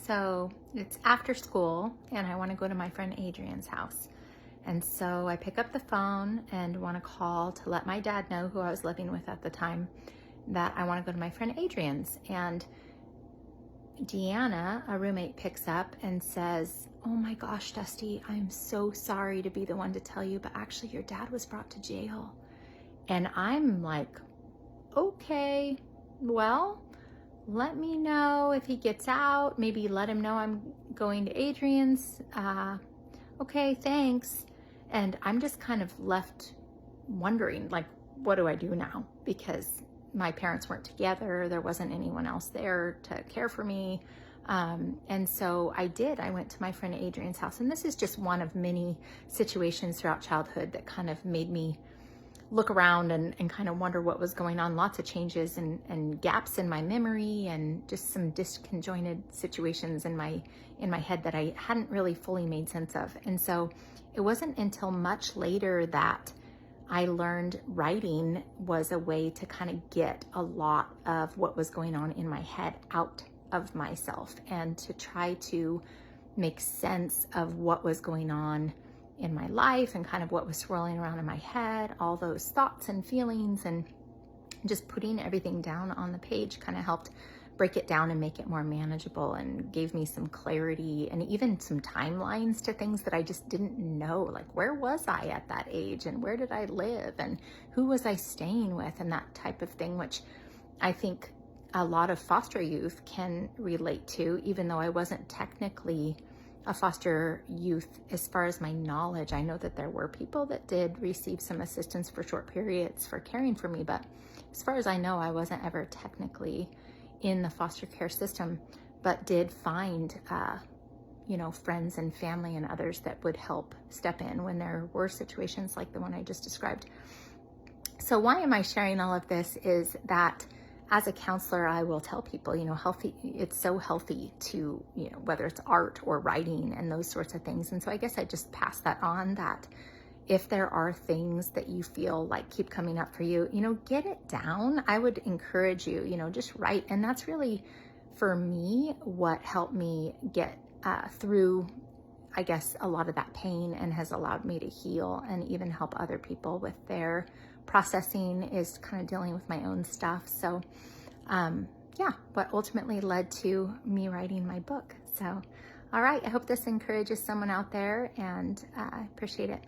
So it's after school and I want to go to my friend Adrian's house. And so I pick up the phone and want to call to let my dad know, who I was living with at the time, that I want to go to my friend Adrian's. And Deanna, a roommate, picks up and says, "Oh my gosh, Dusty, I'm so sorry to be the one to tell you, but actually your dad was brought to jail." And I'm like, okay, well, let me know if he gets out. Maybe let him know I'm going to Adrian's. Okay, thanks. And I'm just kind of left wondering, like, what do I do now? Because my parents weren't together. There wasn't anyone else there to care for me. And so I went to my friend Adrian's house. And this is just one of many situations throughout childhood that kind of made me look around and kind of wonder what was going on. Lots of changes and gaps in my memory and just some disconjointed situations in my head that I hadn't really fully made sense of. And so it wasn't until much later that I learned writing was a way to kind of get a lot of what was going on in my head out of myself and to try to make sense of what was going on in my life and kind of what was swirling around in my head, all those thoughts and feelings, and just putting everything down on the page kind of helped break it down and make it more manageable and gave me some clarity and even some timelines to things that I just didn't know, like where was I at that age and where did I live and who was I staying with and that type of thing, which I think a lot of foster youth can relate to, even though I wasn't technically a foster youth. As far as my knowledge, I know that there were people that did receive some assistance for short periods for caring for me, but as far as I know, I wasn't ever technically in the foster care system, but did find friends and family and others that would help step in when there were situations like the one I just described. So why am I sharing all of this is that as a counselor, I will tell people, it's so healthy to, whether it's art or writing and those sorts of things. And so I guess I just pass that on, that if there are things that you feel like keep coming up for you, get it down. I would encourage you, just write. And that's really, for me, what helped me get through, I guess, a lot of that pain and has allowed me to heal and even help other people with their processing, is kind of dealing with my own stuff. So what ultimately led to me writing my book. So, all right, I hope this encourages someone out there, and I appreciate it.